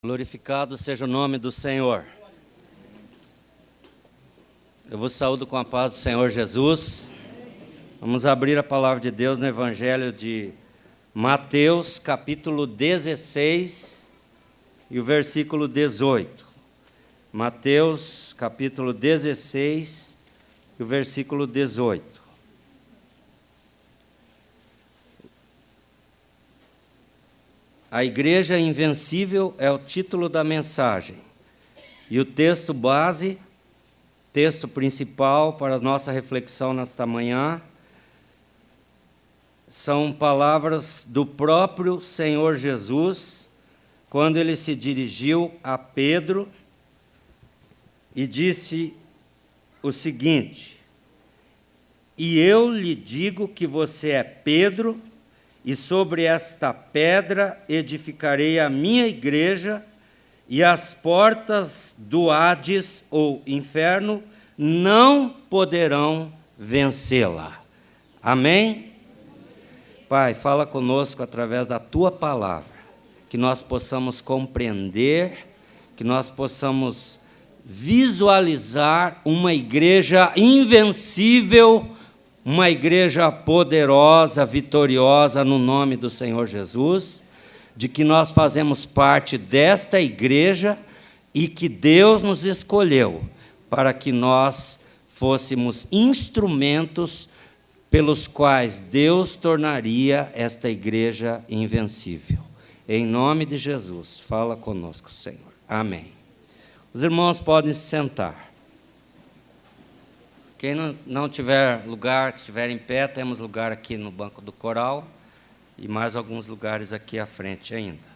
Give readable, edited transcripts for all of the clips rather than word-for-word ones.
Glorificado seja o nome do Senhor. Eu vos saúdo com a paz do Senhor Jesus. Vamos abrir a palavra de Deus no Evangelho de Mateus, capítulo 16 e o versículo 18. Mateus, capítulo 16 e o versículo 18. A Igreja Invencível é o título da mensagem. E o texto base, texto principal para a nossa reflexão nesta manhã, são palavras do próprio Senhor Jesus, quando ele se dirigiu a Pedro e disse o seguinte: "E eu lhe digo que você é Pedro, e sobre esta pedra edificarei a minha igreja, e as portas do Hades, ou inferno, não poderão vencê-la." Amém? Pai, fala conosco através da Tua palavra, que nós possamos compreender, que nós possamos visualizar uma igreja invencível, uma igreja poderosa, vitoriosa no nome do Senhor Jesus, de que nós fazemos parte desta igreja e que Deus nos escolheu para que nós fôssemos instrumentos pelos quais Deus tornaria esta igreja invencível. Em nome de Jesus, fala conosco, Senhor. Amém. Os irmãos podem se sentar. Quem não tiver lugar, que estiver em pé, temos lugar aqui no banco do coral e mais alguns lugares aqui à frente ainda.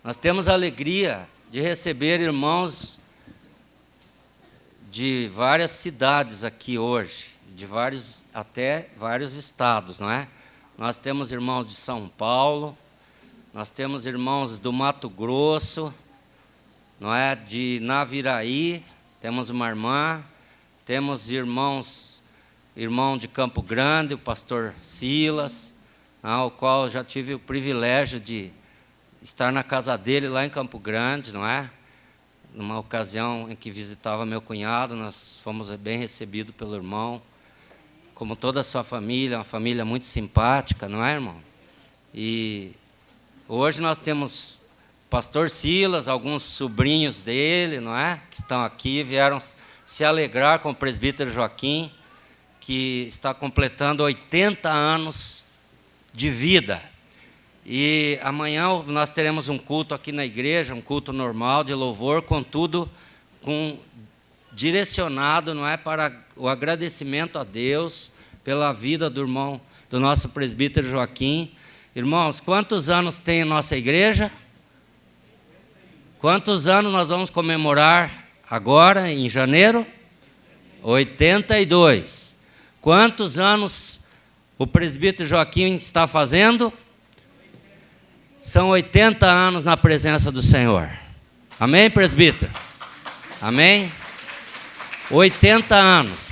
Nós temos a alegria de receber irmãos de várias cidades aqui hoje, até vários estados, não é? Nós temos irmãos de São Paulo, nós temos irmãos do Mato Grosso, não é? De Naviraí. Temos uma irmã, temos irmão de Campo Grande, o pastor Silas, ao qual eu já tive o privilégio de estar na casa dele lá em Campo Grande, não é? Numa ocasião em que visitava meu cunhado, nós fomos bem recebidos pelo irmão, como toda a sua família, uma família muito simpática, não é, irmão? E hoje nós temos pastor Silas, alguns sobrinhos dele, não é? Que estão aqui, vieram se alegrar com o presbítero Joaquim, que está completando 80 anos de vida. E amanhã nós teremos um culto aqui na igreja, um culto normal de louvor, contudo, direcionado, não é, para o agradecimento a Deus pela vida do irmão, do nosso presbítero Joaquim. Irmãos, quantos anos tem a nossa igreja? Quantos anos nós vamos comemorar agora, em janeiro? 82. Quantos anos o presbítero Joaquim está fazendo? São 80 anos na presença do Senhor. Amém, presbítero? Amém? 80 anos.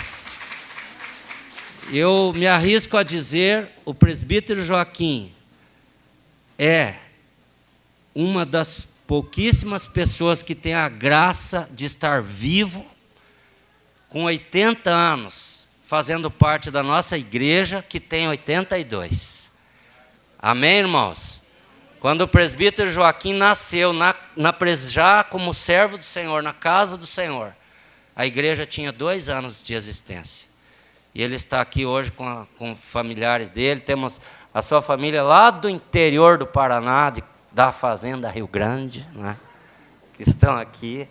Eu me arrisco a dizer, o presbítero Joaquim é uma das pouquíssimas pessoas que têm a graça de estar vivo, com 80 anos, fazendo parte da nossa igreja, que tem 82. Amém, irmãos? Quando o presbítero Joaquim nasceu, já como servo do Senhor, na casa do Senhor, a igreja tinha 2 anos de existência. E ele está aqui hoje com familiares dele. Temos a sua família lá do interior do Paraná, da Fazenda Rio Grande, não é? Que estão aqui,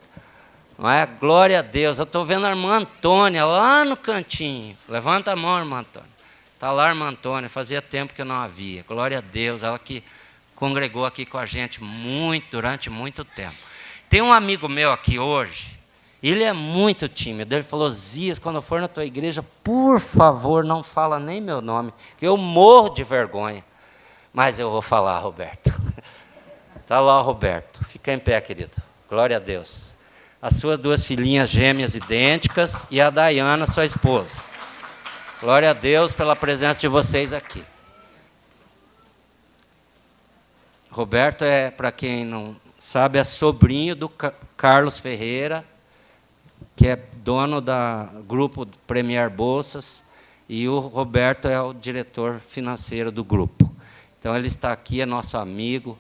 não é? Glória a Deus. Eu estou vendo a irmã Antônia lá no cantinho. Levanta a mão, irmã Antônia. Está lá a irmã Antônia, fazia tempo que eu não a via. Glória a Deus, ela que congregou aqui com a gente durante muito tempo. Tem um amigo meu aqui hoje, ele é muito tímido. Ele falou: "Zias, quando eu for na tua igreja, por favor, não fala nem meu nome, que eu morro de vergonha." Mas eu vou falar, Roberto. Está lá o Roberto. Fica em pé, querido. Glória a Deus. As suas 2 filhinhas gêmeas idênticas e a Dayana, sua esposa. Glória a Deus pela presença de vocês aqui. Roberto é, para quem não sabe, é sobrinho do Carlos Ferreira, que é dono do grupo Premier Bolsas, e o Roberto é o diretor financeiro do grupo. Então, ele está aqui, é nosso amigo,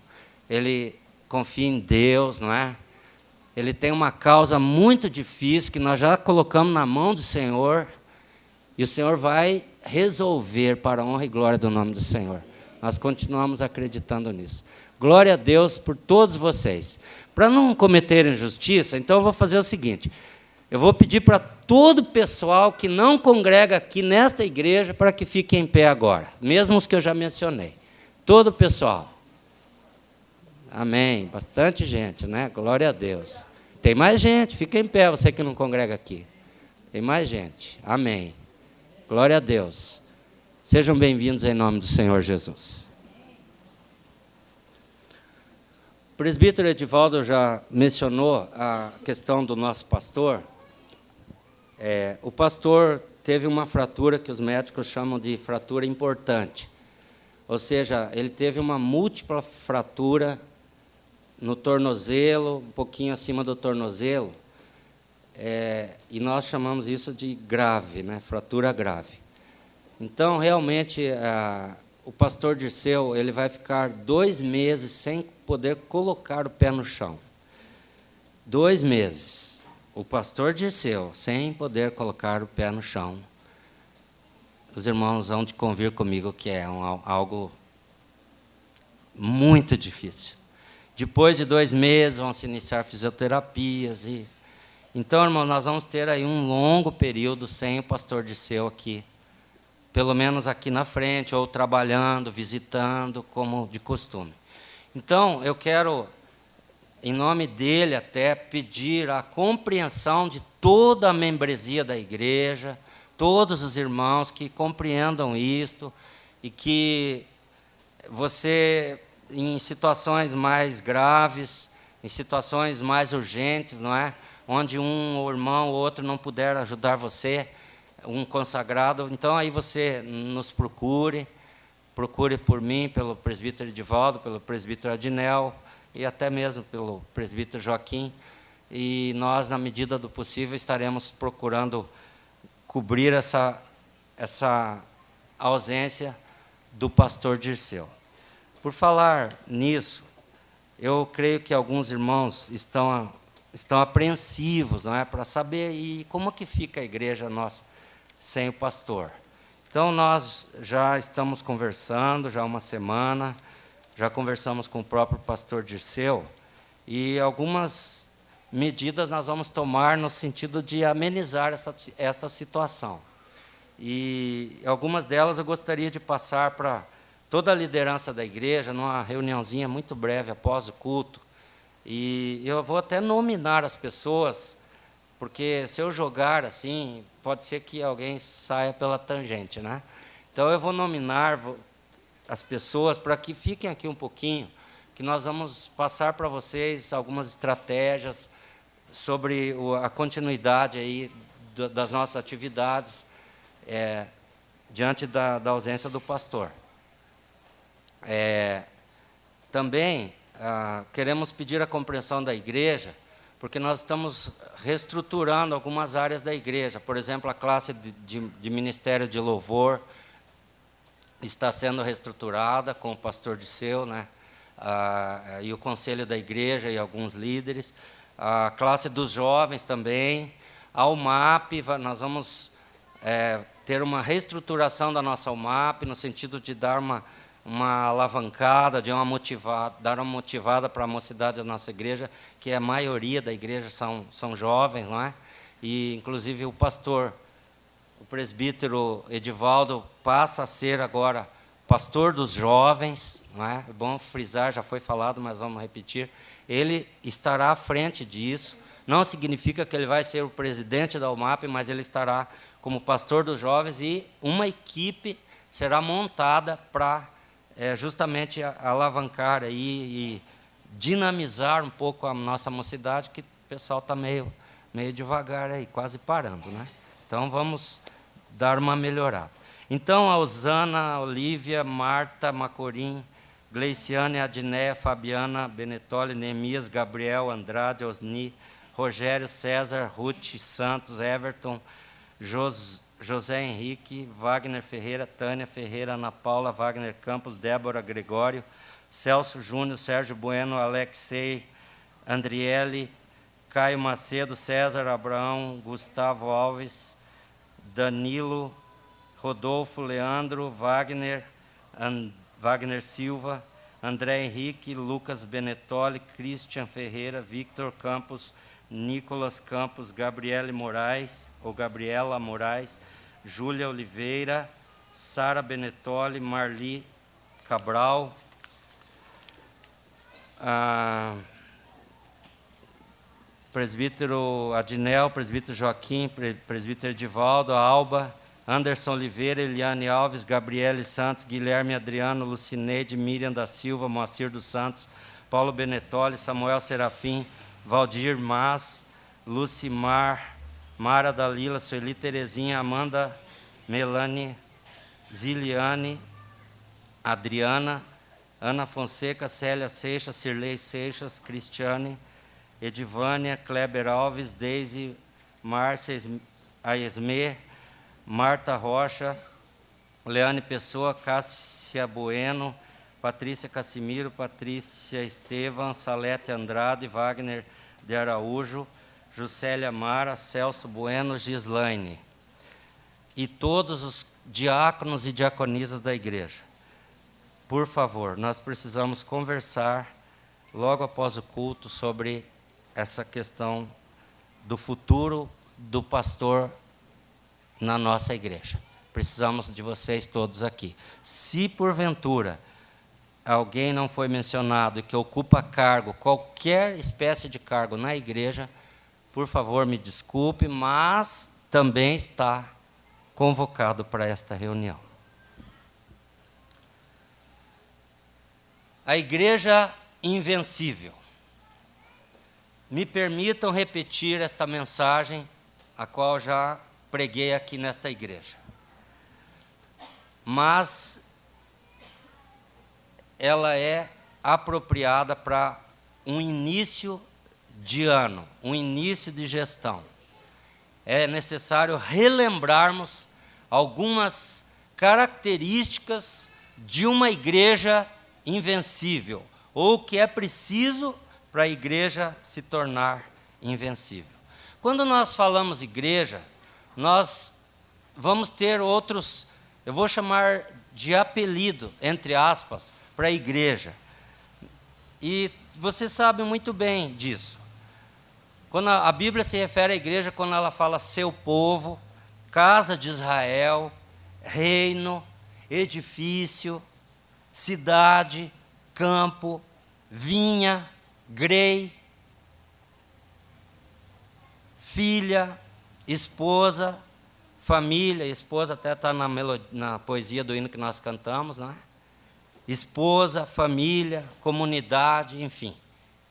ele confia em Deus, não é? Ele tem uma causa muito difícil, que nós já colocamos na mão do Senhor, e o Senhor vai resolver para a honra e glória do nome do Senhor. Nós continuamos acreditando nisso. Glória a Deus por todos vocês. Para não cometerem injustiça, então eu vou fazer o seguinte: eu vou pedir para todo o pessoal que não congrega aqui nesta igreja para que fique em pé agora, mesmo os que eu já mencionei. Todo o pessoal. Amém. Bastante gente, né? Glória a Deus. Tem mais gente, fica em pé, você que não congrega aqui. Tem mais gente. Amém. Glória a Deus. Sejam bem-vindos em nome do Senhor Jesus. O presbítero Edivaldo já mencionou a questão do nosso pastor. O pastor teve uma fratura que os médicos chamam de fratura importante. Ou seja, ele teve uma múltipla fratura no tornozelo, um pouquinho acima do tornozelo, e nós chamamos isso de grave, né? Fratura grave. Então, realmente, o pastor Dirceu, ele vai ficar 2 meses sem poder colocar o pé no chão. 2 meses. O pastor Dirceu, sem poder colocar o pé no chão. Os irmãos vão de convir comigo que é algo muito difícil. Depois de 2 meses, vão se iniciar fisioterapias. Então, irmãos, nós vamos ter aí um longo período sem o pastor Dirceu aqui. Pelo menos aqui na frente, ou trabalhando, visitando, como de costume. Então, eu quero, em nome dele até, pedir a compreensão de toda a membresia da igreja, todos os irmãos que compreendam isto, e que você, em situações mais graves, em situações mais urgentes, não é? Onde um irmão ou outro não puder ajudar você, um consagrado, então aí você nos procure por mim, pelo presbítero Edivaldo, pelo presbítero Adinel, e até mesmo pelo presbítero Joaquim, e nós, na medida do possível, estaremos procurando cobrir essa ausência do pastor Dirceu. Por falar nisso, eu creio que alguns irmãos estão apreensivos, não é, para saber e como que fica a igreja nossa sem o pastor. Então, nós já estamos conversando, já há uma semana, já conversamos com o próprio pastor Dirceu, e algumas medidas nós vamos tomar no sentido de amenizar esta situação. E algumas delas eu gostaria de passar para toda a liderança da igreja, numa reuniãozinha muito breve após o culto, e eu vou até nominar as pessoas, porque se eu jogar assim, pode ser que alguém saia pela tangente, né? Então, eu vou nominar as pessoas para que fiquem aqui um pouquinho, que nós vamos passar para vocês algumas estratégias sobre a continuidade aí das nossas atividades diante da ausência do pastor. Também queremos pedir a compreensão da igreja, porque nós estamos reestruturando algumas áreas da igreja. Por exemplo, a classe de ministério de louvor está sendo reestruturada com o pastor Dirceu, né? E o conselho da igreja e alguns líderes. A classe dos jovens também. A UMAP, nós vamos ter uma reestruturação da nossa UMAP, no sentido de dar uma alavancada, dar uma motivada para a mocidade da nossa igreja, que a maioria da igreja são jovens, não é? E, inclusive, o presbítero Edivaldo passa a ser agora pastor dos jovens, não é? É bom frisar, já foi falado, mas vamos repetir. Ele estará à frente disso. Não significa que ele vai ser o presidente da UMAP, mas ele estará como pastor dos jovens, e uma equipe será montada para justamente alavancar aí e dinamizar um pouco a nossa mocidade, que o pessoal está meio devagar aí, quase parando, né? Então, vamos dar uma melhorada. Então, a Osana, a Olívia, Marta, Macorim, Gleiciane, Adneia, Fabiana, Benetoli, Neemias, Gabriel, Andrade, Osni, Rogério, César, Ruth, Santos, Everton, José Henrique, Wagner Ferreira, Tânia Ferreira, Ana Paula, Wagner Campos, Débora Gregório, Celso Júnior, Sérgio Bueno, Alexei, Andriele, Caio Macedo, César Abraão, Gustavo Alves, Danilo, Rodolfo, Leandro, Wagner Silva, André Henrique, Lucas Benetoli, Christian Ferreira, Victor Campos, Nicolas Campos, Gabriela Moraes, Júlia Oliveira, Sara Benetoli, Marli Cabral, presbítero Adinel, presbítero Joaquim, presbítero Edivaldo, Alba, Anderson Oliveira, Eliane Alves, Gabriele Santos, Guilherme Adriano, Lucineide, Miriam da Silva, Moacir dos Santos, Paulo Benetoli, Samuel Serafim, Valdir Mas, Lucimar, Mara Dalila, Sueli Terezinha, Amanda, Melanie, Ziliane, Adriana, Ana Fonseca, Célia Seixas, Cirlei Seixas, Cristiane, Edivânia, Kleber Alves, Deise, Márcia Aesmê, Marta Rocha, Leane Pessoa, Cássia Bueno, Patrícia Cassimiro, Patrícia Estevam, Salete Andrade, Wagner de Araújo, Juscelia Mara, Celso Bueno, Gislaine. E todos os diáconos e diaconisas da igreja. Por favor, nós precisamos conversar logo após o culto sobre essa questão do futuro do pastor na nossa igreja. Precisamos de vocês todos aqui. Se porventura alguém não foi mencionado e que ocupa cargo, qualquer espécie de cargo na igreja, por favor, me desculpe, mas também está convocado para esta reunião. A igreja invencível. Me permitam repetir esta mensagem, a qual já preguei aqui nesta igreja. Mas ela é apropriada para um início de ano, um início de gestão. É necessário relembrarmos algumas características de uma igreja invencível, ou que é preciso para a igreja se tornar invencível. Quando nós falamos igreja, nós vamos ter outros, eu vou chamar de apelido, entre aspas, para a igreja. E você sabe muito bem disso. Quando a Bíblia se refere à igreja, quando ela fala seu povo, casa de Israel, reino, edifício, cidade, campo, vinha, grei, filha, esposa, família, esposa até está na poesia do hino que nós cantamos, né? Esposa, família, comunidade, enfim,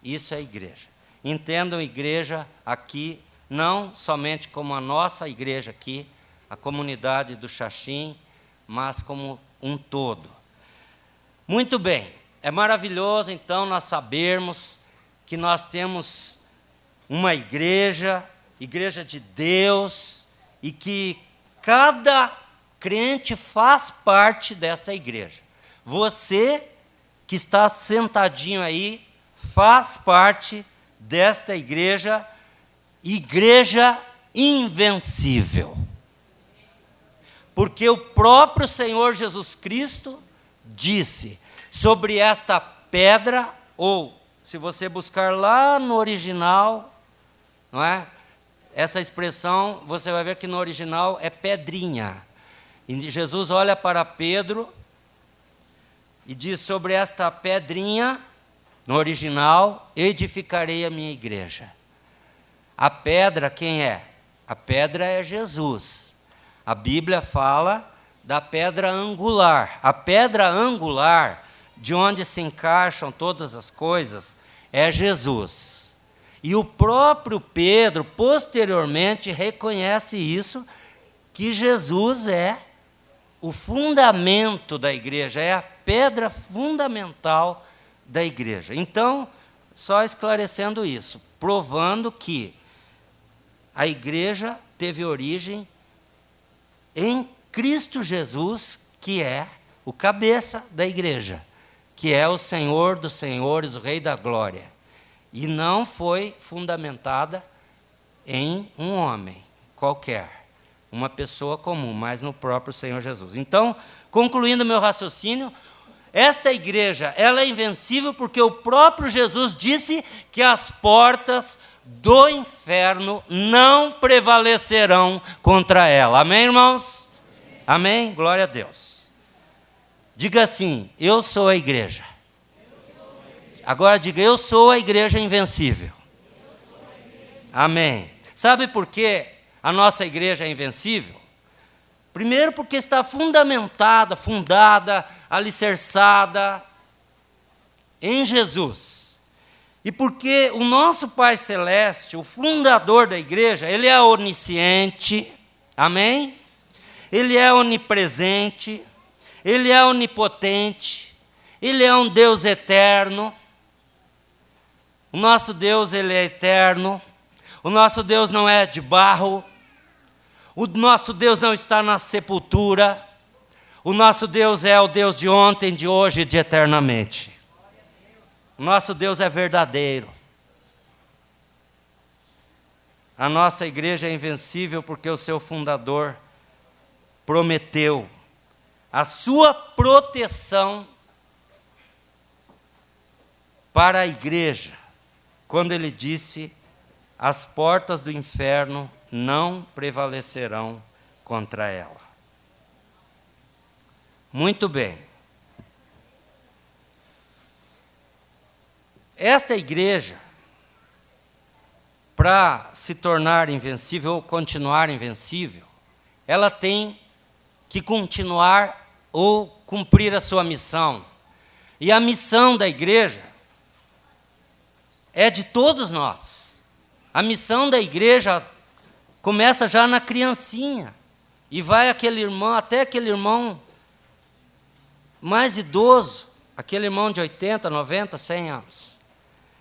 isso é igreja. Entendam igreja aqui, não somente como a nossa igreja aqui, a comunidade do Xaxim, mas como um todo. Muito bem, é maravilhoso então nós sabermos que nós temos uma igreja de Deus, e que cada crente faz parte desta igreja. Você que está sentadinho aí, faz parte desta igreja, igreja invencível. Porque o próprio Senhor Jesus Cristo disse sobre esta pedra, ou se você buscar lá no original, não é? Essa expressão, você vai ver que no original é pedrinha. E Jesus olha para Pedro e diz sobre esta pedrinha, no original, edificarei a minha igreja. A pedra quem é? A pedra é Jesus. A Bíblia fala da pedra angular. A pedra angular, de onde se encaixam todas as coisas, é Jesus. E o próprio Pedro, posteriormente, reconhece isso, que Jesus é o fundamento da igreja, é a pedra fundamental da igreja. Então, só esclarecendo isso, provando que a igreja teve origem em Cristo Jesus, que é o cabeça da igreja, que é o Senhor dos senhores, o Rei da glória. E não foi fundamentada em um homem qualquer, uma pessoa comum, mas no próprio Senhor Jesus. Então, concluindo meu raciocínio, esta igreja, ela é invencível porque o próprio Jesus disse que as portas do inferno não prevalecerão contra ela. Amém, irmãos? Amém? Glória a Deus. Diga assim: eu sou a igreja. Agora diga: eu sou a igreja invencível. Amém. Sabe por que a nossa igreja é invencível? Primeiro, porque está fundada, alicerçada em Jesus. E porque o nosso Pai Celeste, o fundador da igreja, ele é onisciente, amém? Ele é onipresente, ele é onipotente, ele é um Deus eterno. O nosso Deus, ele é eterno. O nosso Deus não é de barro. O nosso Deus não está na sepultura. O nosso Deus é o Deus de ontem, de hoje e de eternamente. O nosso Deus é verdadeiro. A nossa igreja é invencível porque o seu fundador prometeu a sua proteção para a igreja, quando ele disse: as portas do inferno não prevalecerão contra ela. Muito bem. Esta igreja, para se tornar invencível ou continuar invencível, ela tem que continuar ou cumprir a sua missão. E a missão da igreja é de todos nós. A missão da igreja começa já na criancinha e vai aquele irmão, até aquele irmão mais idoso, aquele irmão de 80, 90, 100 anos.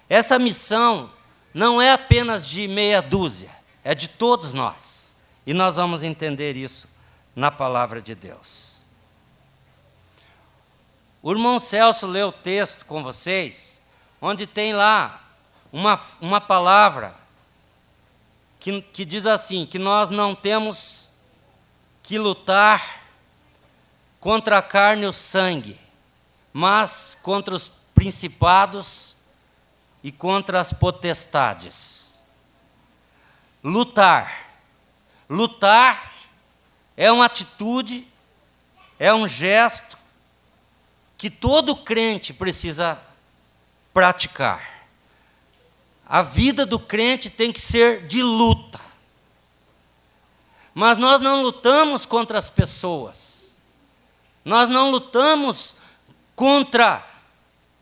Essa missão não é apenas de meia dúzia, é de todos nós. E nós vamos entender isso na palavra de Deus. O irmão Celso leu o texto com vocês, onde tem lá uma palavra que diz assim, que nós não temos que lutar contra a carne e o sangue, mas contra os principados e contra as potestades. Lutar. Lutar é uma atitude, é um gesto que todo crente precisa praticar. A vida do crente tem que ser de luta. Mas nós não lutamos contra as pessoas. Nós não lutamos contra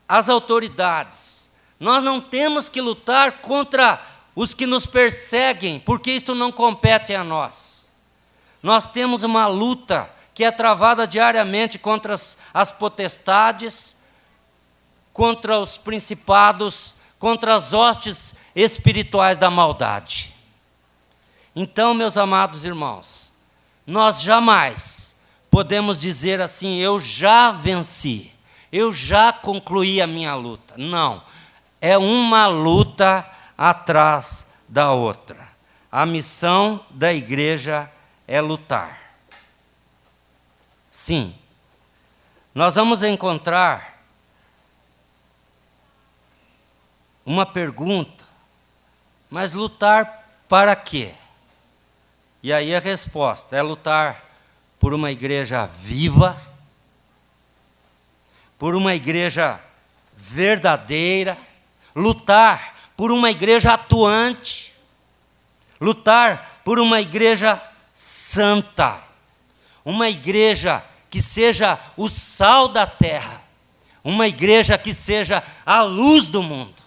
as autoridades. Nós não temos que lutar contra os que nos perseguem, porque isto não compete a nós. Nós temos uma luta que é travada diariamente contra as potestades, contra os principados, contra as hostes espirituais da maldade. Então, meus amados irmãos, nós jamais podemos dizer assim: eu já venci, eu já concluí a minha luta. Não, é uma luta atrás da outra. A missão da igreja é lutar. Sim, nós vamos encontrar uma pergunta: mas lutar para quê? E aí a resposta é lutar por uma igreja viva, por uma igreja verdadeira, lutar por uma igreja atuante, lutar por uma igreja santa, uma igreja que seja o sal da terra, uma igreja que seja a luz do mundo.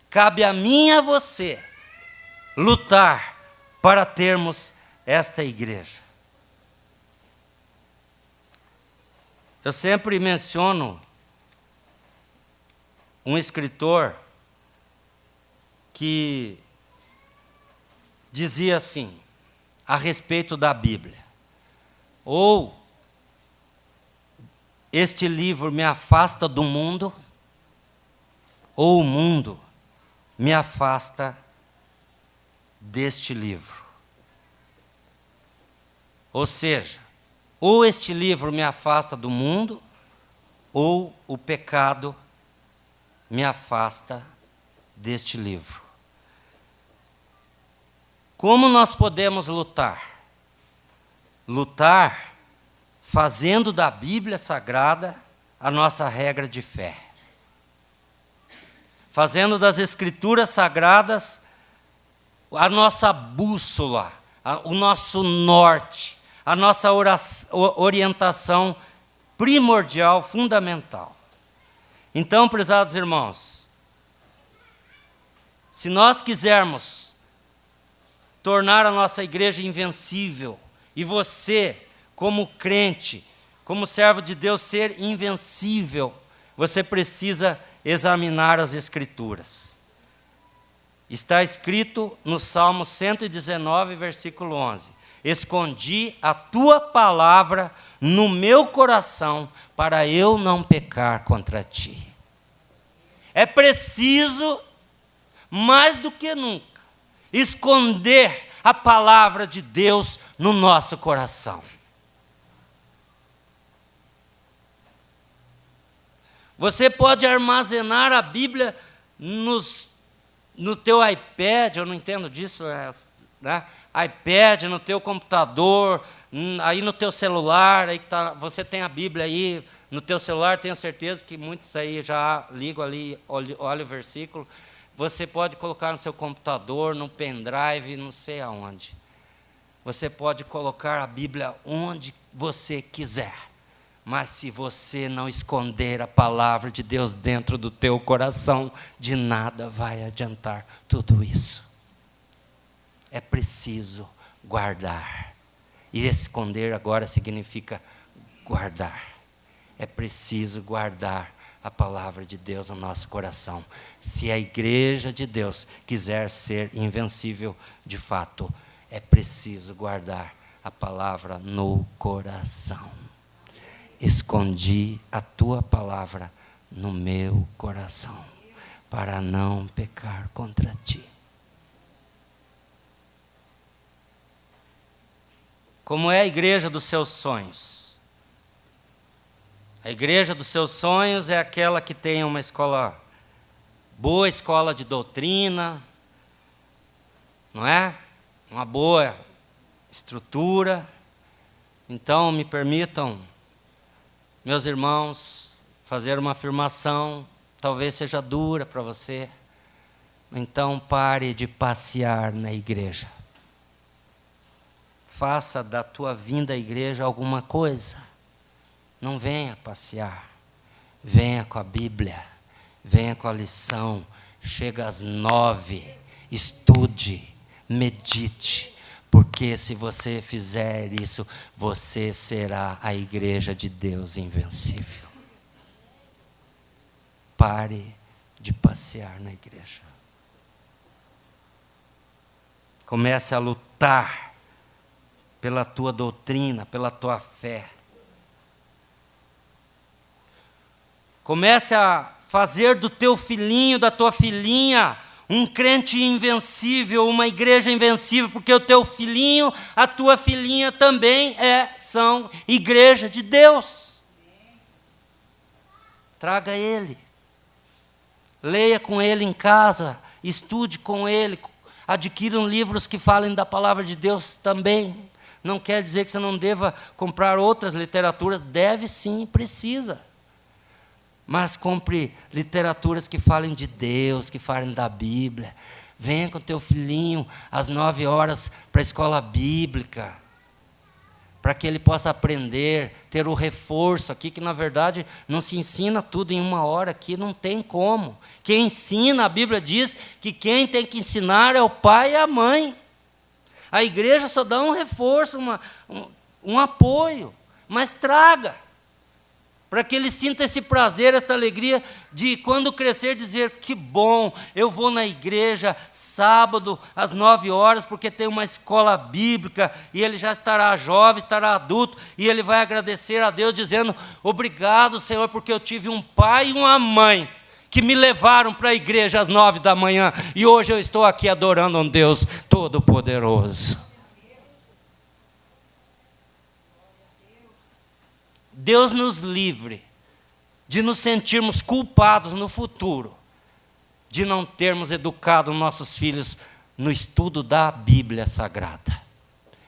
Cabe a mim e a você lutar para termos esta igreja. Eu sempre menciono um escritor que dizia assim, a respeito da Bíblia: ou este livro me afasta do mundo, ou o mundo me afasta deste livro. Ou seja, ou este livro me afasta do mundo, ou o pecado me afasta deste livro. Como nós podemos lutar? Lutar fazendo da Bíblia Sagrada a nossa regra de fé. Fazendo das Escrituras Sagradas a nossa bússola, o nosso norte, a nossa orientação primordial, fundamental. Então, prezados irmãos, se nós quisermos tornar a nossa igreja invencível, e você, como crente, como servo de Deus, ser invencível, você precisa examinar as Escrituras. Está escrito no Salmo 119, versículo 11: escondi a tua palavra no meu coração, para eu não pecar contra ti. É preciso, mais do que nunca, esconder a palavra de Deus no nosso coração. Você pode armazenar a Bíblia no teu iPad, eu não entendo disso, né? iPad, no teu computador, aí no teu celular, aí você tem a Bíblia aí no teu celular, tenho certeza que muitos aí já ligam ali, olha o versículo. Você pode colocar no seu computador, no pendrive, não sei aonde. Você pode colocar a Bíblia onde você quiser. Mas se você não esconder a palavra de Deus dentro do teu coração, de nada vai adiantar tudo isso. É preciso guardar. E esconder agora significa guardar. É preciso guardar a palavra de Deus no nosso coração. Se a igreja de Deus quiser ser invencível de fato, é preciso guardar a palavra no coração. Escondi a tua palavra no meu coração, para não pecar contra ti. Como é a igreja dos seus sonhos? A igreja dos seus sonhos é aquela que tem uma escola, boa escola de doutrina, não é? Uma boa estrutura. Então, me permitam, meus irmãos, fazer uma afirmação, talvez seja dura para você. Então, pare de passear na igreja. Faça da tua vinda à igreja alguma coisa. Não venha passear. Venha com a Bíblia. Venha com a lição. Chega às 9. Estude. Medite. Porque se você fizer isso, você será a igreja de Deus invencível. Pare de passear na igreja. Comece a lutar pela tua doutrina, pela tua fé. Comece a fazer do teu filhinho, da tua filhinha, um crente invencível, uma igreja invencível, porque o teu filhinho, a tua filhinha também são igreja de Deus. Traga ele. Leia com ele em casa, estude com ele, adquiram livros que falem da palavra de Deus também. Não quer dizer que você não deva comprar outras literaturas, deve sim, precisa. Mas compre literaturas que falem de Deus, que falem da Bíblia. Venha com teu filhinho às 9 horas para a escola bíblica, para que ele possa aprender, ter o reforço aqui, que na verdade não se ensina tudo em 1 hora aqui, não tem como. Quem ensina, a Bíblia diz que quem tem que ensinar é o pai e a mãe. A igreja só dá um reforço, um apoio, mas traga. para que ele sinta esse prazer, essa alegria de, quando crescer, dizer: que bom, eu vou na igreja sábado às 9h, porque tem uma escola bíblica, e ele já estará jovem, estará adulto, e ele vai agradecer a Deus dizendo: obrigado, Senhor, porque eu tive um pai e uma mãe que me levaram para a igreja às 9h, e hoje eu estou aqui adorando um Deus Todo-Poderoso. Deus nos livre de nos sentirmos culpados no futuro, de não termos educado nossos filhos no estudo da Bíblia Sagrada.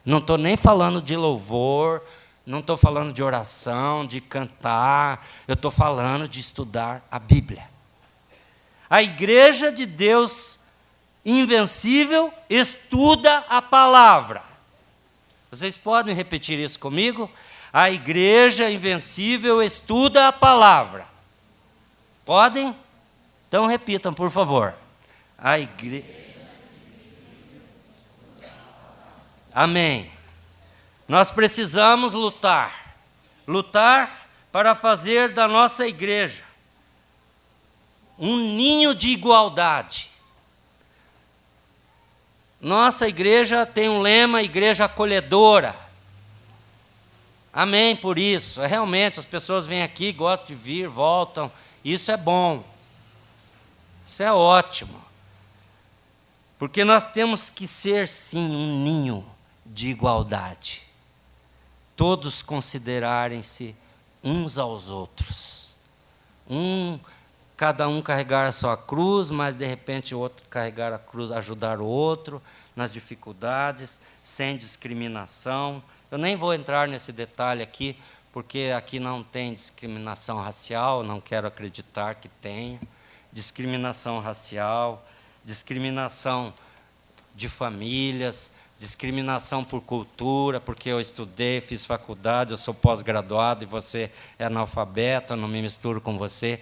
Não estou nem falando de louvor, não estou falando de oração, de cantar, eu estou falando de estudar a Bíblia. A igreja de Deus invencível estuda a palavra. Vocês podem repetir isso comigo? A igreja invencível estuda a palavra. Podem? Então repitam, por favor. A igreja. Amém. Nós precisamos lutar. Lutar para fazer da nossa igreja um ninho de igualdade. Nossa igreja tem um lema: igreja acolhedora. Amém por isso. Realmente, as pessoas vêm aqui, gostam de vir, voltam. Isso é bom. Isso é ótimo. Porque nós temos que ser, sim, um ninho de igualdade. Todos considerarem-se uns aos outros. Cada um carregar a sua cruz, mas de repente o outro carregar a cruz, ajudar o outro nas dificuldades, sem discriminação. Eu nem vou entrar nesse detalhe aqui, porque aqui não tem discriminação racial, não quero acreditar que tenha. Discriminação racial, discriminação de famílias, discriminação por cultura, porque eu estudei, fiz faculdade, eu sou pós-graduado e você é analfabeto, eu não me misturo com você.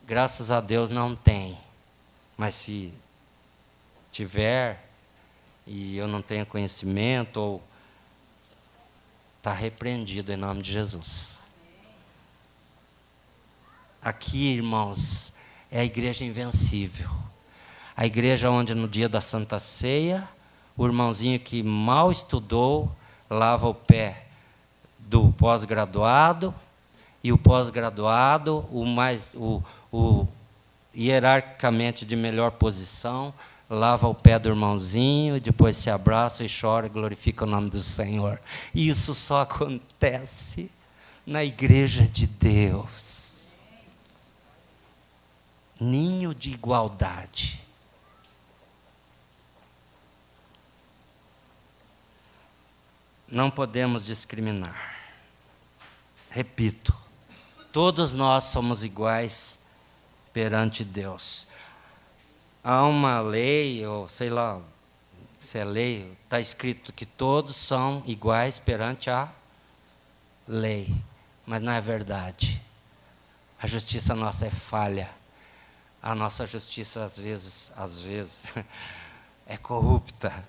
Graças a Deus não tem. Mas se tiver, e eu não tenho conhecimento, ou está repreendido em nome de Jesus. Aqui, irmãos, é a igreja invencível. A igreja onde no dia da Santa Ceia, o irmãozinho que mal estudou, lava o pé do pós-graduado, e o pós-graduado, o hierarquicamente de melhor posição, lava o pé do irmãozinho, depois se abraça e chora e glorifica o nome do Senhor. E isso só acontece na igreja de Deus. Ninho de igualdade. Não podemos discriminar. Repito, todos nós somos iguais perante Deus. Há uma lei, ou sei lá se é lei, está escrito que todos são iguais perante a lei, mas não é verdade. A justiça nossa é falha. A nossa justiça às vezes é corrupta.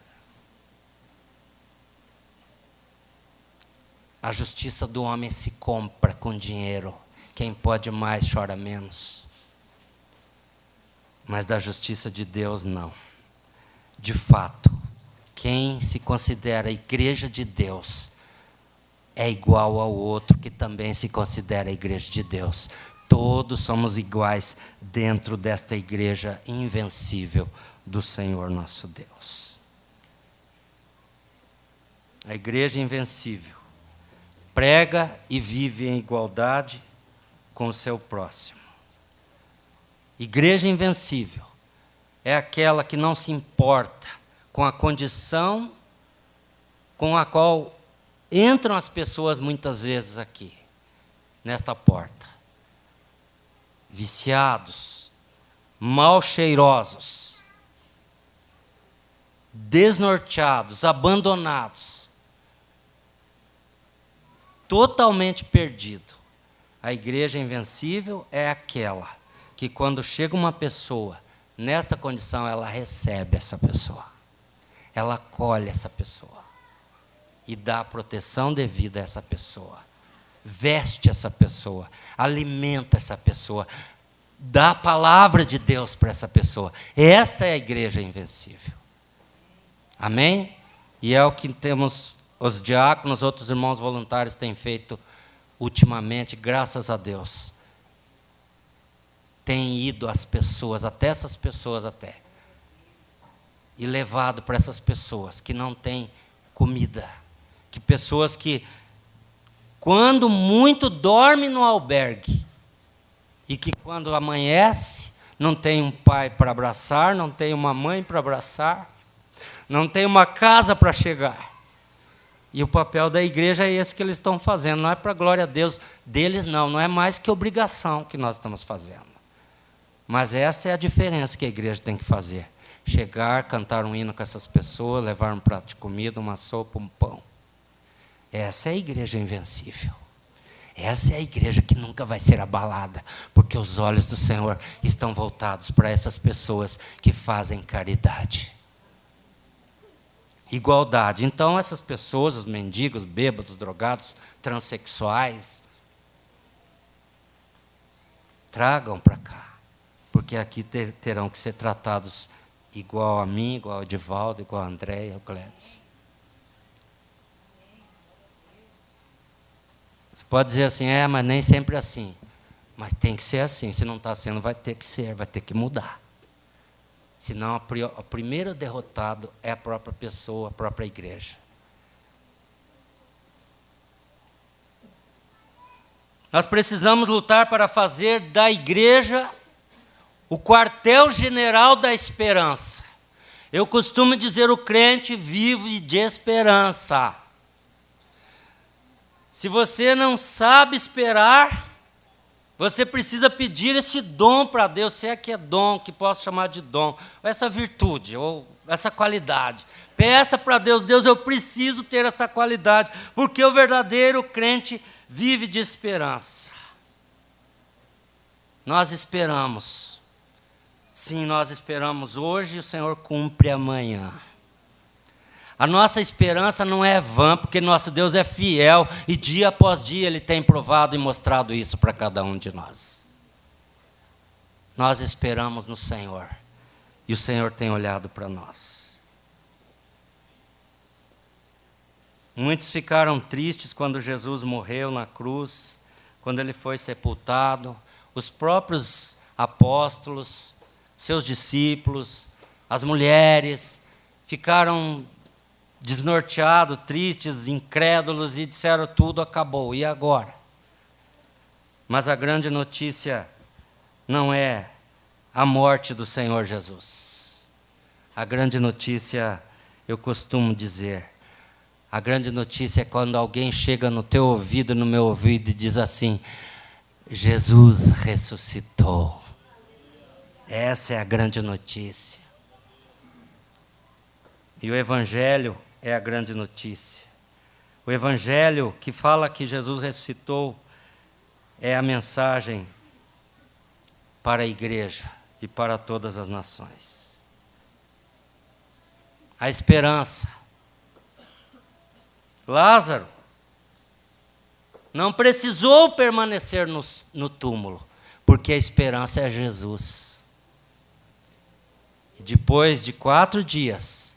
A justiça do homem se compra com dinheiro. Quem pode mais chora menos. Mas da justiça de Deus, não. De fato, quem se considera igreja de Deus é igual ao outro que também se considera igreja de Deus. Todos somos iguais dentro desta igreja invencível do Senhor nosso Deus. A igreja invencível prega e vive em igualdade com o seu próximo. Igreja invencível é aquela que não se importa com a condição com a qual entram as pessoas muitas vezes aqui, nesta porta. Viciados, mal cheirosos, desnorteados, abandonados, totalmente perdido. A igreja invencível é aquela que, quando chega uma pessoa nesta condição, ela recebe essa pessoa, ela acolhe essa pessoa e dá a proteção devida a essa pessoa. veste essa pessoa, alimenta essa pessoa, dá a palavra de Deus para essa pessoa. Esta é a igreja invencível. Amém? E é o que temos, os diáconos, outros irmãos voluntários têm feito ultimamente, graças a Deus. Tem ido às pessoas, até essas pessoas até, e levado para essas pessoas que não têm comida, que pessoas que, quando muito, dormem no albergue, e que quando amanhece, não tem um pai para abraçar, não tem uma mãe para abraçar, não tem uma casa para chegar. E o papel da igreja é esse que eles estão fazendo, não é para a glória a Deus deles, não é mais que obrigação que nós estamos fazendo. Mas essa é a diferença que a igreja tem que fazer. Chegar, cantar um hino com essas pessoas, levar um prato de comida, uma sopa, um pão. Essa é a igreja invencível. Essa é a igreja que nunca vai ser abalada, porque os olhos do Senhor estão voltados para essas pessoas que fazem caridade. Igualdade. Então, essas pessoas, os mendigos, bêbados, drogados, transexuais, tragam para cá, porque aqui terão que ser tratados igual a mim, igual a Edivaldo, igual a André e ao Gladys. Você pode dizer assim, mas nem sempre é assim. Mas tem que ser assim, se não está sendo, vai ter que ser, vai ter que mudar. Senão, o primeiro derrotado é a própria pessoa, a própria igreja. Nós precisamos lutar para fazer da igreja o quartel-general da esperança. Eu costumo dizer, o crente vive de esperança. Se você não sabe esperar, você precisa pedir esse dom para Deus, se é que é dom, que posso chamar de dom, essa virtude, ou essa qualidade. Peça para Deus, Deus, eu preciso ter essa qualidade, porque o verdadeiro crente vive de esperança. Nós esperamos. Sim, nós esperamos hoje, o Senhor cumpre amanhã. A nossa esperança não é vã, porque nosso Deus é fiel, e dia após dia Ele tem provado e mostrado isso para cada um de nós. Nós esperamos no Senhor, e o Senhor tem olhado para nós. Muitos ficaram tristes quando Jesus morreu na cruz, quando Ele foi sepultado. Os próprios apóstolos, seus discípulos, as mulheres, ficaram desnorteados, tristes, incrédulos, e disseram, tudo acabou, e agora? Mas a grande notícia não é a morte do Senhor Jesus. A grande notícia, eu costumo dizer, a grande notícia é quando alguém chega no teu ouvido, no meu ouvido, e diz assim, Jesus ressuscitou. Essa é a grande notícia. E o Evangelho é a grande notícia. O Evangelho que fala que Jesus ressuscitou é a mensagem para a igreja e para todas as nações. A esperança. Lázaro não precisou permanecer no túmulo, porque a esperança é Jesus. E depois de 4 dias,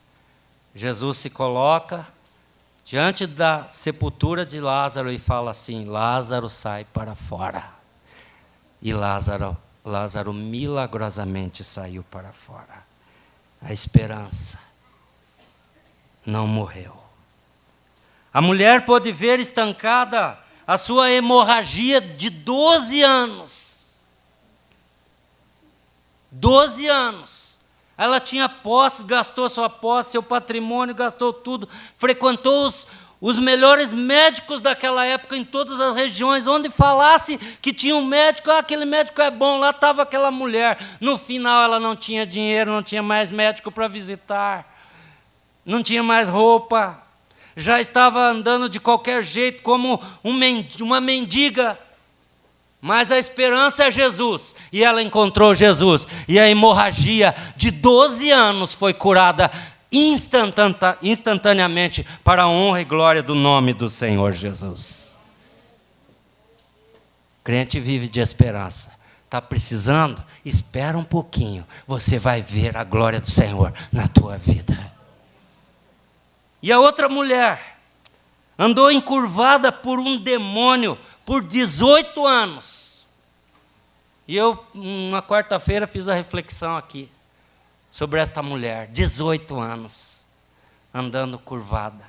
Jesus se coloca diante da sepultura de Lázaro e fala assim, Lázaro sai para fora. E Lázaro milagrosamente saiu para fora. A esperança não morreu. A mulher pôde ver estancada a sua hemorragia de 12 anos. 12 anos. Ela tinha posse, gastou sua posse, seu patrimônio, gastou tudo, frequentou os melhores médicos daquela época em todas as regiões, onde falasse que tinha um médico, aquele médico é bom, lá estava aquela mulher. No final ela não tinha dinheiro, não tinha mais médico para visitar, não tinha mais roupa, já estava andando de qualquer jeito como uma mendiga. Mas a esperança é Jesus, e ela encontrou Jesus, e a hemorragia de 12 anos foi curada instantaneamente para a honra e glória do nome do Senhor Jesus. Crente vive de esperança. Está precisando? Espera um pouquinho. Você vai ver a glória do Senhor na tua vida. E a outra mulher andou encurvada por um demônio por 18 anos. E eu, uma quarta-feira, fiz a reflexão aqui sobre esta mulher, 18 anos, andando curvada.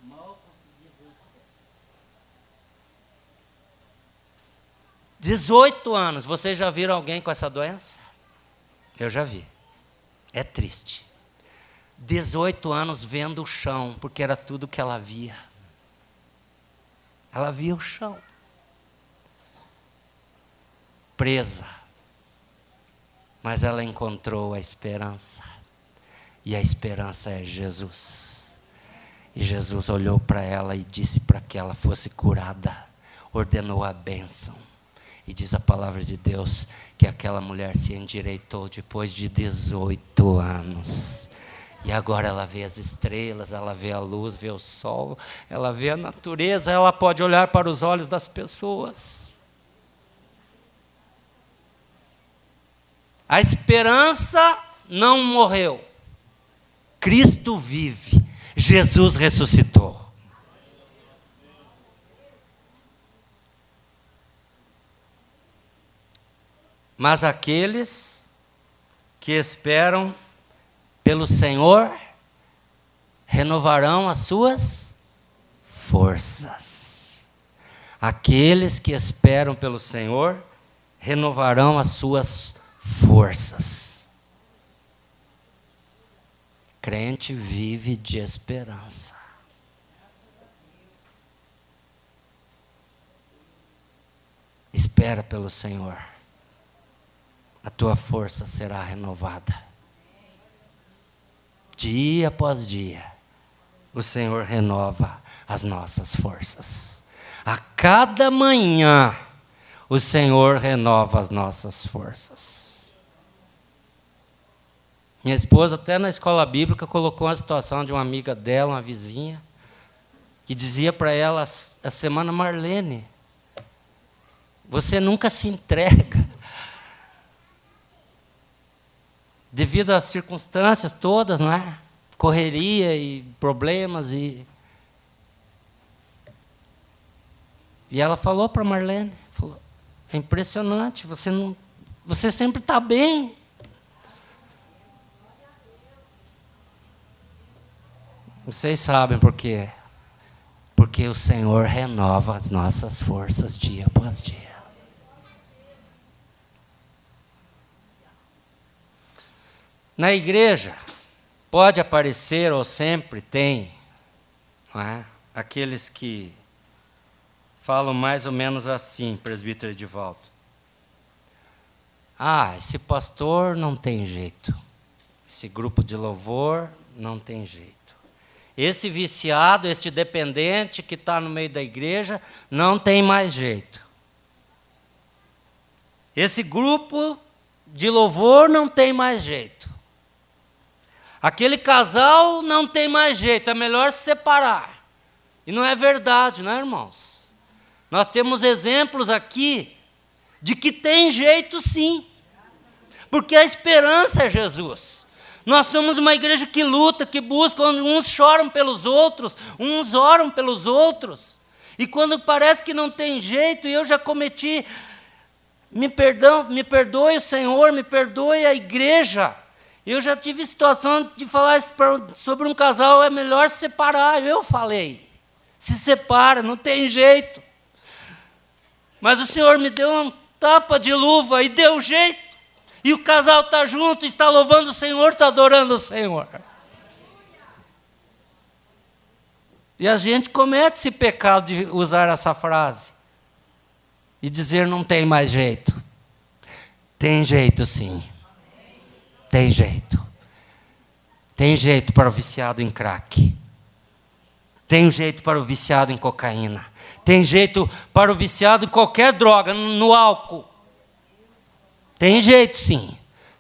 Mal conseguia ver o céu. 18 anos, vocês já viram alguém com essa doença? Eu já vi. É triste. 18 anos vendo o chão, porque era tudo que ela via. Ela via o chão. Presa. Mas ela encontrou a esperança. E a esperança é Jesus. E Jesus olhou para ela e disse para que ela fosse curada. Ordenou a bênção. E diz a palavra de Deus que aquela mulher se endireitou depois de 18 anos. E agora ela vê as estrelas, ela vê a luz, vê o sol, ela vê a natureza, ela pode olhar para os olhos das pessoas. A esperança não morreu. Cristo vive. Jesus ressuscitou. Mas aqueles que esperam pelo Senhor renovarão as suas forças. Aqueles que esperam pelo Senhor renovarão as suas forças. Crente vive de esperança. Espera pelo Senhor. A tua força será renovada. Dia após dia, o Senhor renova as nossas forças. A cada manhã, o Senhor renova as nossas forças. Minha esposa, até na escola bíblica, colocou uma situação de uma amiga dela, uma vizinha, que dizia para ela, a semana: Marlene, você nunca se entrega. Devido às circunstâncias todas, não é? Correria e problemas. E ela falou para Marlene, falou: é impressionante, você sempre está bem. Vocês sabem por quê? Porque o Senhor renova as nossas forças dia após dia. Na igreja, pode aparecer, ou sempre tem, não é? Aqueles que falam mais ou menos assim, presbítero Edivaldo: esse pastor não tem jeito, esse grupo de louvor não tem jeito, esse viciado, este dependente que está no meio da igreja não tem mais jeito, esse grupo de louvor não tem mais jeito. Aquele casal não tem mais jeito, é melhor se separar. E não é verdade, não é, irmãos? Nós temos exemplos aqui de que tem jeito sim. Porque a esperança é Jesus. Nós somos uma igreja que luta, que busca, onde uns choram pelos outros, uns oram pelos outros. E quando parece que não tem jeito, e eu já cometi, me perdoe o Senhor, me perdoe a igreja. Eu já tive situação de falar sobre um casal: é melhor se separar. Eu falei: se separa, não tem jeito. Mas o Senhor me deu uma tapa de luva e deu jeito. E o casal está junto, está louvando o Senhor, está adorando o Senhor. E a gente comete esse pecado de usar essa frase e dizer: não tem mais jeito. Tem jeito sim. Tem jeito. Tem jeito para o viciado em crack. Tem jeito para o viciado em cocaína. Tem jeito para o viciado em qualquer droga, no álcool. Tem jeito sim.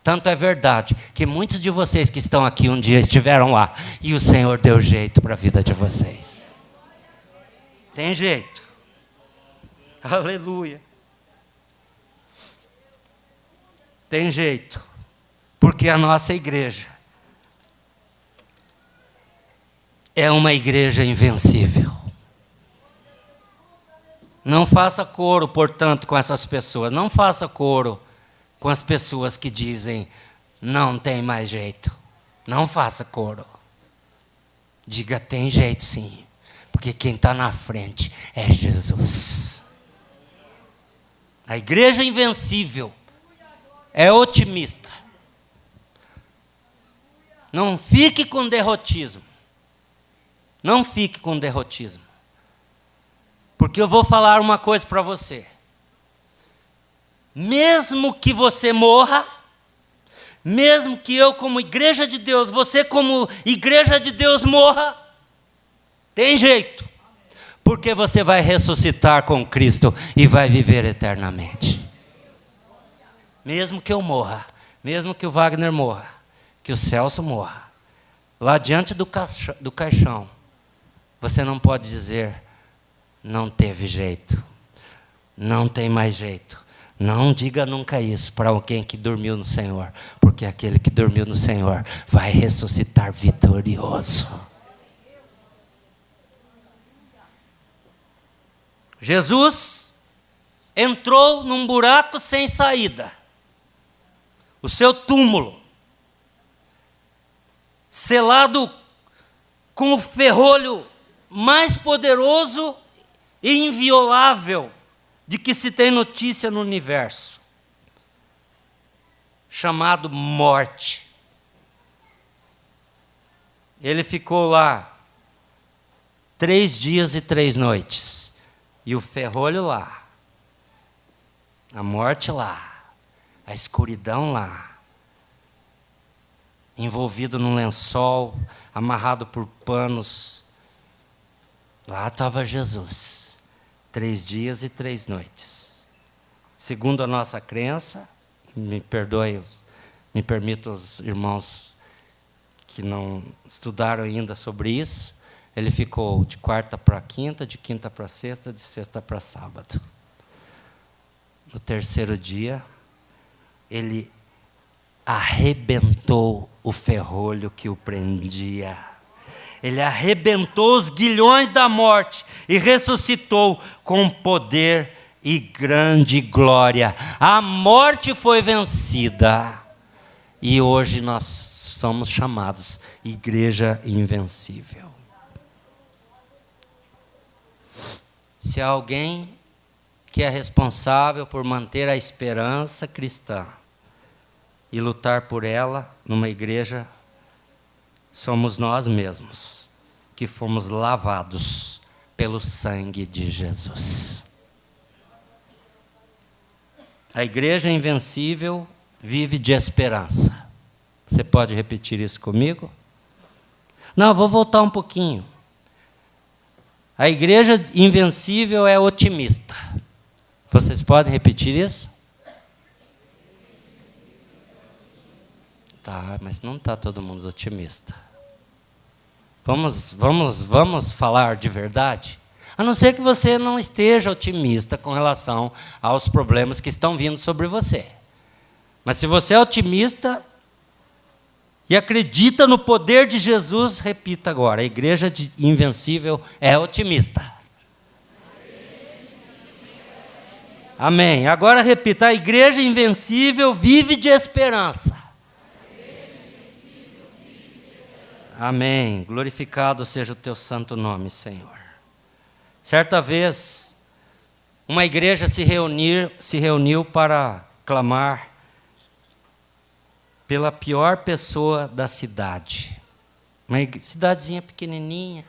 Tanto é verdade que muitos de vocês que estão aqui um dia estiveram lá e o Senhor deu jeito para a vida de vocês. Tem jeito. Aleluia. Tem jeito. Porque a nossa igreja é uma igreja invencível. Não faça coro, portanto, com essas pessoas. Não faça coro com as pessoas que dizem, não tem mais jeito. Não faça coro. Diga, tem jeito sim. Porque quem está na frente é Jesus. A igreja invencível é otimista. Não fique com derrotismo. Não fique com derrotismo. Porque eu vou falar uma coisa para você. Mesmo que você morra, mesmo que eu como igreja de Deus, você como igreja de Deus morra, tem jeito. Porque você vai ressuscitar com Cristo e vai viver eternamente. Mesmo que eu morra, mesmo que o Wagner morra, que o Celso morra, lá diante do caixão, você não pode dizer, não teve jeito, não tem mais jeito. Não diga nunca isso para alguém que dormiu no Senhor, porque aquele que dormiu no Senhor vai ressuscitar vitorioso. Jesus entrou num buraco sem saída, o seu túmulo, selado com o ferrolho mais poderoso e inviolável de que se tem notícia no universo, chamado morte. Ele ficou lá 3 dias e 3 noites, e o ferrolho lá, a morte lá, a escuridão lá, envolvido num lençol, amarrado por panos. Lá estava Jesus, 3 dias e 3 noites. Segundo a nossa crença, me perdoem, me permitam os irmãos que não estudaram ainda sobre isso, ele ficou de quarta para quinta, de quinta para sexta, de sexta para sábado. No 3º dia, ele arrebentou o ferrolho que o prendia. Ele arrebentou os guilhões da morte e ressuscitou com poder e grande glória. A morte foi vencida e hoje nós somos chamados igreja invencível. Se há alguém que é responsável por manter a esperança cristã e lutar por ela numa igreja, somos nós mesmos, que fomos lavados pelo sangue de Jesus. A igreja invencível vive de esperança. Você pode repetir isso comigo? Não, vou voltar um pouquinho. A igreja invencível é otimista. Vocês podem repetir isso? Tá, mas não está todo mundo otimista. Vamos falar de verdade? A não ser que você não esteja otimista com relação aos problemas que estão vindo sobre você. Mas se você é otimista e acredita no poder de Jesus, repita agora, a igreja invencível é otimista. Amém. Agora repita, a igreja invencível vive de esperança. Amém. Glorificado seja o teu santo nome, Senhor. Certa vez, uma igreja se reuniu para clamar pela pior pessoa da cidade. Uma cidadezinha pequenininha.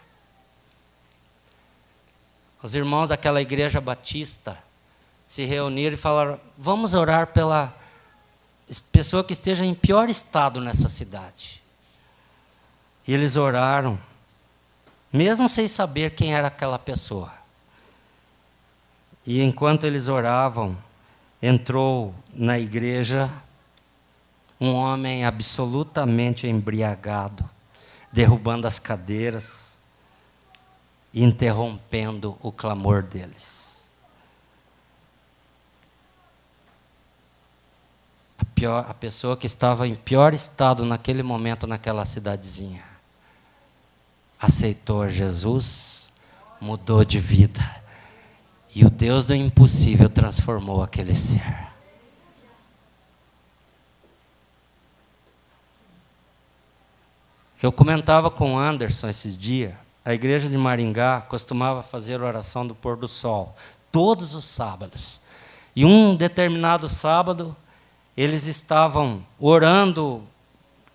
Os irmãos daquela igreja batista se reuniram e falaram, vamos orar pela pessoa que esteja em pior estado nessa cidade. E eles oraram, mesmo sem saber quem era aquela pessoa. E enquanto eles oravam, entrou na igreja Um homem absolutamente embriagado, derrubando as cadeiras, interrompendo o clamor deles. A pessoa que estava em pior estado naquele momento, naquela cidadezinha, aceitou Jesus, mudou de vida. E o Deus do impossível transformou aquele ser. Eu comentava com o Anderson esses dias, a igreja de Maringá costumava fazer oração do pôr do sol, todos os sábados. E um determinado sábado, eles estavam orando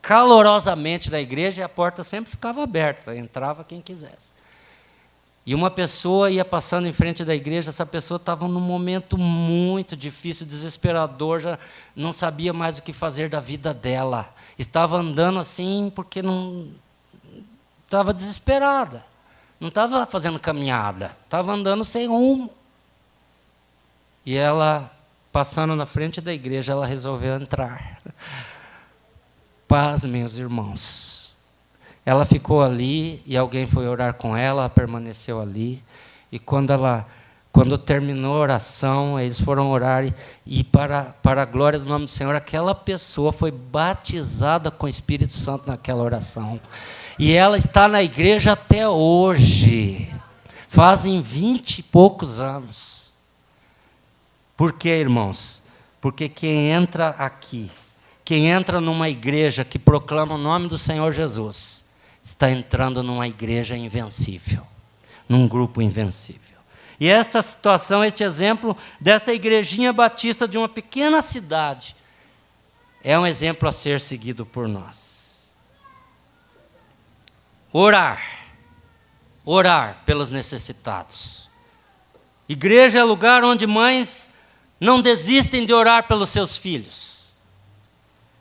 calorosamente na igreja e a porta sempre ficava aberta, entrava quem quisesse. E uma pessoa ia passando em frente da igreja, essa pessoa estava num momento muito difícil, desesperador, já não sabia mais o que fazer da vida dela. Estava andando assim porque não estava desesperada, não estava fazendo caminhada, estava andando sem rumo. E ela, passando na frente da igreja, ela resolveu entrar. Paz, meus irmãos. Ela ficou ali e alguém foi orar com ela, ela permaneceu ali. E quando terminou a oração, eles foram orar e para a glória do nome do Senhor, aquela pessoa foi batizada com o Espírito Santo naquela oração. E ela está na igreja até hoje. Fazem 20 e poucos anos. Por quê, irmãos? Porque quem entra aqui, quem entra numa igreja que proclama o nome do Senhor Jesus, está entrando numa igreja invencível, num grupo invencível. E esta situação, este exemplo desta igrejinha batista de uma pequena cidade, é um exemplo a ser seguido por nós. Orar pelos necessitados. Igreja é lugar onde mães não desistem de orar pelos seus filhos,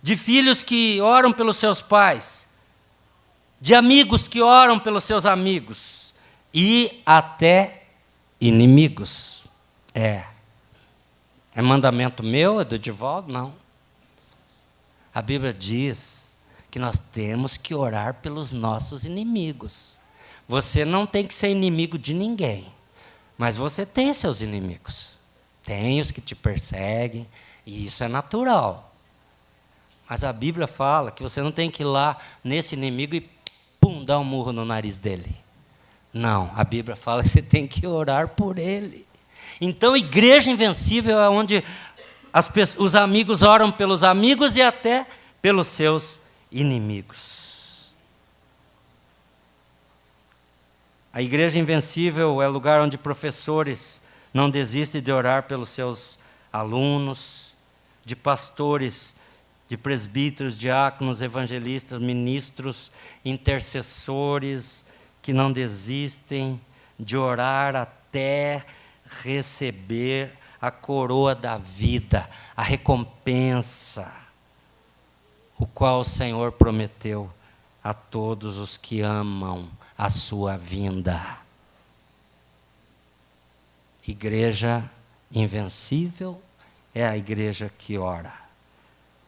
de filhos que oram pelos seus pais, de amigos que oram pelos seus amigos e até inimigos. É mandamento meu, é do Divaldo? Não. A Bíblia diz que nós temos que orar pelos nossos inimigos. Você não tem que ser inimigo de ninguém, mas você tem seus inimigos. Tem os que te perseguem, e isso é natural. Mas a Bíblia fala que você não tem que ir lá nesse inimigo e dar um murro no nariz dele. Não, a Bíblia fala que você tem que orar por ele. Então, igreja invencível é onde os amigos oram pelos amigos e até pelos seus inimigos. A igreja invencível é o lugar onde professores não desistem de orar pelos seus alunos, de pastores, de presbíteros, diáconos, evangelistas, ministros, intercessores, que não desistem de orar até receber a coroa da vida, a recompensa, o qual o Senhor prometeu a todos os que amam a sua vinda. Igreja invencível é a igreja que ora.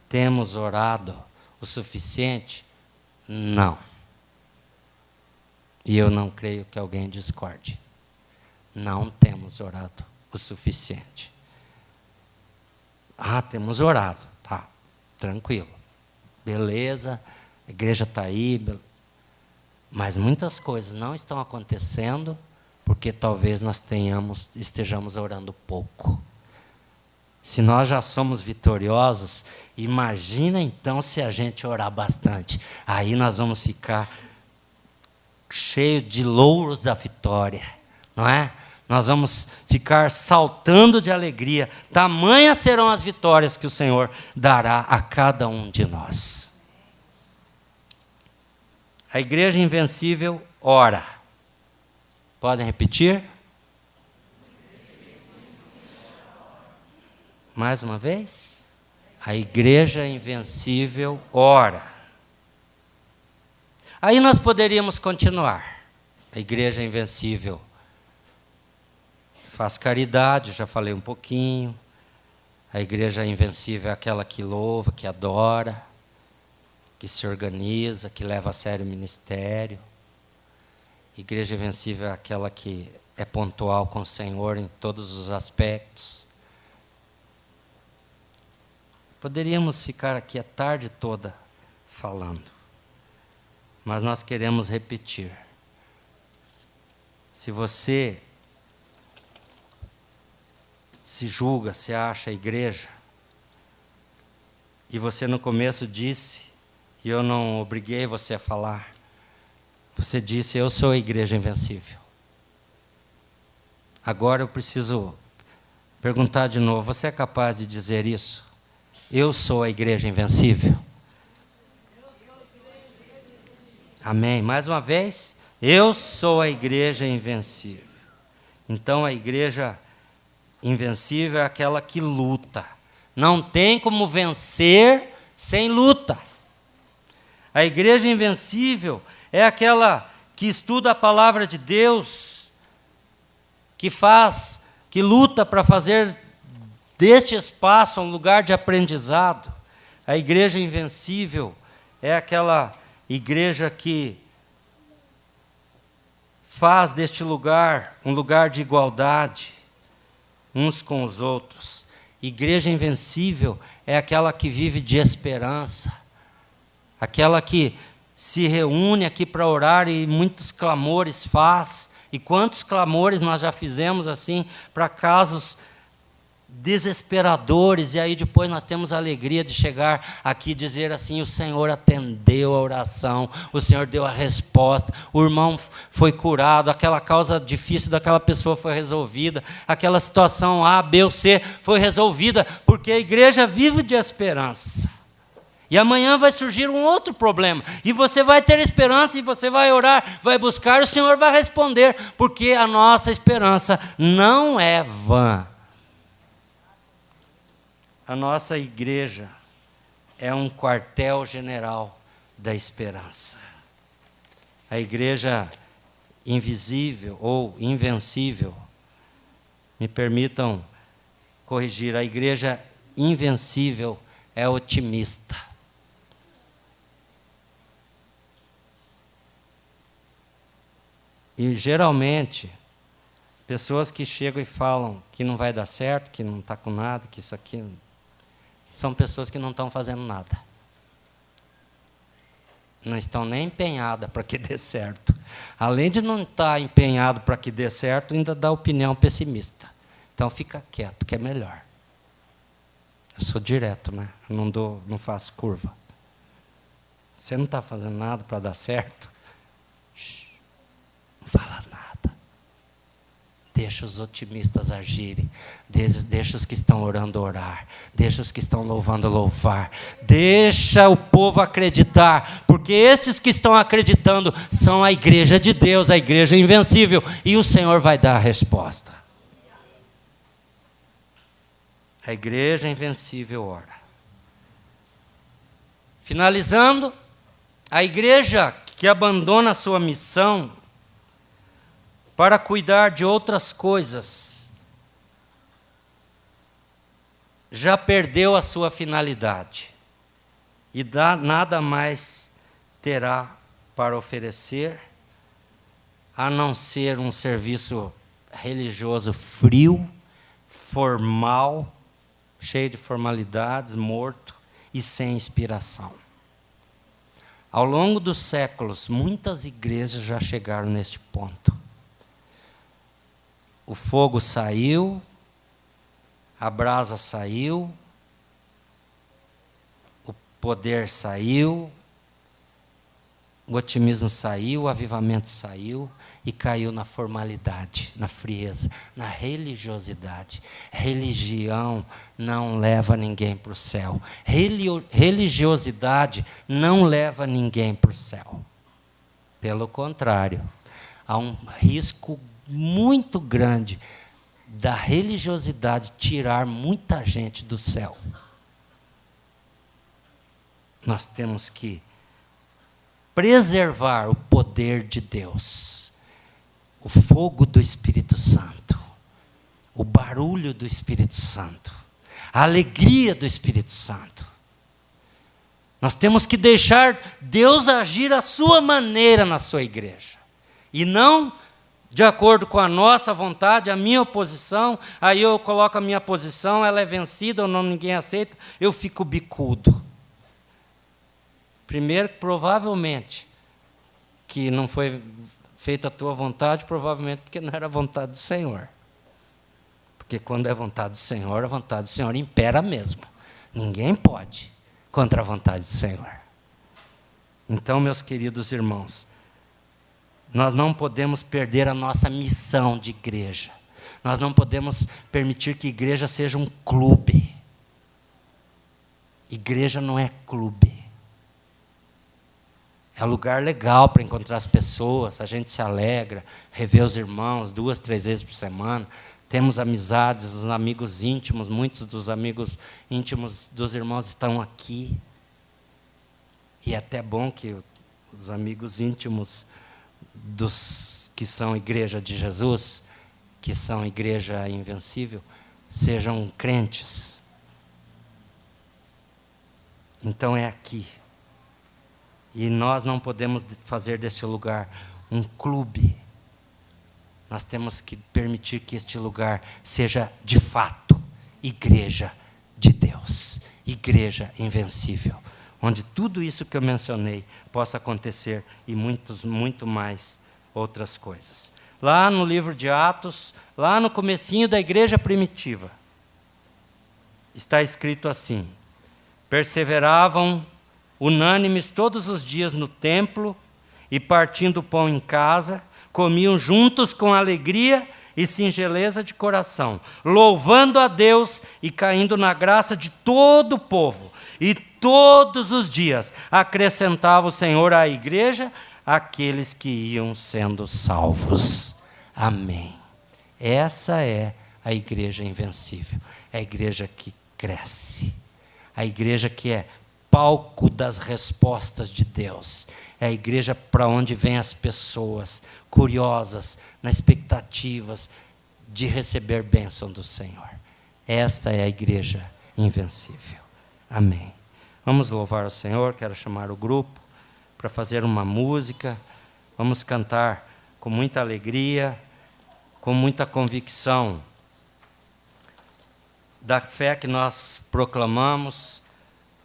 Temos orado o suficiente? Não. E eu não creio que alguém discorde. Não temos orado o suficiente. Temos orado. Tá, tranquilo. Beleza, a igreja está aí. Mas muitas coisas não estão acontecendo porque talvez nós estejamos orando pouco. Se nós já somos vitoriosos, imagina então se a gente orar bastante. Aí nós vamos ficar cheios de louros da vitória, não é? Nós vamos ficar saltando de alegria. Tamanhas serão as vitórias que o Senhor dará a cada um de nós. A igreja invencível ora. Podem repetir? Mais uma vez? A igreja invencível ora. Aí nós poderíamos continuar. A igreja invencível faz caridade, já falei um pouquinho. A igreja invencível é aquela que louva, que adora. que se organiza, que leva a sério o ministério. Igreja invencível é aquela que é pontual com o Senhor em todos os aspectos. Poderíamos ficar aqui a tarde toda falando, mas nós queremos repetir. Se você se julga, se acha igreja, e você no começo disse, e eu não obriguei você a falar, você disse, eu sou a igreja invencível. Agora eu preciso perguntar de novo, você é capaz de dizer isso? Eu sou a igreja invencível? Amém. Mais uma vez, eu sou a igreja invencível. Então a igreja invencível é aquela que luta. Não tem como vencer sem luta. A igreja invencível é aquela que estuda a palavra de Deus, que luta para fazer deste espaço um lugar de aprendizado. A igreja invencível é aquela igreja que faz deste lugar um lugar de igualdade uns com os outros. Igreja invencível é aquela que vive de esperança, aquela que se reúne aqui para orar e muitos clamores faz. E quantos clamores nós já fizemos assim para casos desesperadores, e aí depois nós temos a alegria de chegar aqui e dizer assim, o Senhor atendeu a oração, o Senhor deu a resposta, o irmão foi curado, aquela causa difícil daquela pessoa foi resolvida, aquela situação A, B ou C foi resolvida, porque a igreja vive de esperança. E amanhã vai surgir um outro problema, e você vai ter esperança, e você vai orar, vai buscar, o Senhor vai responder, porque a nossa esperança não é vã. A nossa igreja é um quartel-general da esperança. A igreja invisível ou invencível, me permitam corrigir, a igreja invencível é otimista. E geralmente, pessoas que chegam e falam que não vai dar certo, que não está com nada, que isso aqui... são pessoas que não estão fazendo nada. Não estão nem empenhadas para que dê certo. Além de não estar empenhado para que dê certo, ainda dá opinião pessimista. Então fica quieto, que é melhor. Eu sou direto, né? Eu não faço curva. Você não está fazendo nada para dar certo? Não fala nada. Deixa os otimistas agirem, deixa os que estão orando orar, deixa os que estão louvando louvar, deixa o povo acreditar, porque estes que estão acreditando são a igreja de Deus, a igreja invencível, e o Senhor vai dar a resposta. A igreja invencível ora. Finalizando, a igreja que abandona a sua missão para cuidar de outras coisas, já perdeu a sua finalidade e nada mais terá para oferecer, a não ser um serviço religioso frio, formal, cheio de formalidades, morto e sem inspiração. Ao longo dos séculos, muitas igrejas já chegaram neste ponto. O fogo saiu, a brasa saiu, o poder saiu, o otimismo saiu, o avivamento saiu e caiu na formalidade, na frieza, na religiosidade. Religião não leva ninguém para o céu. Religiosidade não leva ninguém para o céu. Pelo contrário, há um risco muito grande da religiosidade tirar muita gente do céu. Nós temos que preservar o poder de Deus, o fogo do Espírito Santo, o barulho do Espírito Santo, a alegria do Espírito Santo. Nós temos que deixar Deus agir à sua maneira na sua igreja. E não de acordo com a nossa vontade, a minha oposição, aí eu coloco a minha posição, ela é vencida ou não, ninguém aceita, eu fico bicudo. Primeiro, provavelmente, que não foi feita a tua vontade, provavelmente porque não era a vontade do Senhor. Porque quando é vontade do Senhor, a vontade do Senhor impera mesmo. Ninguém pode contra a vontade do Senhor. Então, meus queridos irmãos, nós não podemos perder a nossa missão de igreja. Nós não podemos permitir que igreja seja um clube. Igreja não é clube. É um lugar legal para encontrar as pessoas, a gente se alegra, rever os irmãos 2, 3 vezes por semana. Temos amizades, os amigos íntimos, muitos dos amigos íntimos dos irmãos estão aqui. E é até bom que os amigos íntimos dos que são igreja de Jesus, que são igreja invencível, sejam crentes. Então é aqui. E nós não podemos fazer deste lugar um clube. Nós temos que permitir que este lugar seja, de fato, igreja de Deus. Igreja invencível. Onde tudo isso que eu mencionei possa acontecer e muito mais outras coisas. Lá no livro de Atos, lá no comecinho da igreja primitiva, está escrito assim: perseveravam unânimes todos os dias no templo e partindo o pão em casa, comiam juntos com alegria e singeleza de coração, louvando a Deus e caindo na graça de todo o povo. E todos os dias acrescentava o Senhor à igreja aqueles que iam sendo salvos. Amém. Essa é a igreja invencível, é a igreja que cresce, a igreja que é palco das respostas de Deus. É a igreja para onde vêm as pessoas curiosas, na expectativas de receber bênção do Senhor. Esta é a igreja invencível. Amém. Vamos louvar o Senhor. Quero chamar o grupo para fazer uma música. Vamos cantar com muita alegria, com muita convicção da fé que nós proclamamos,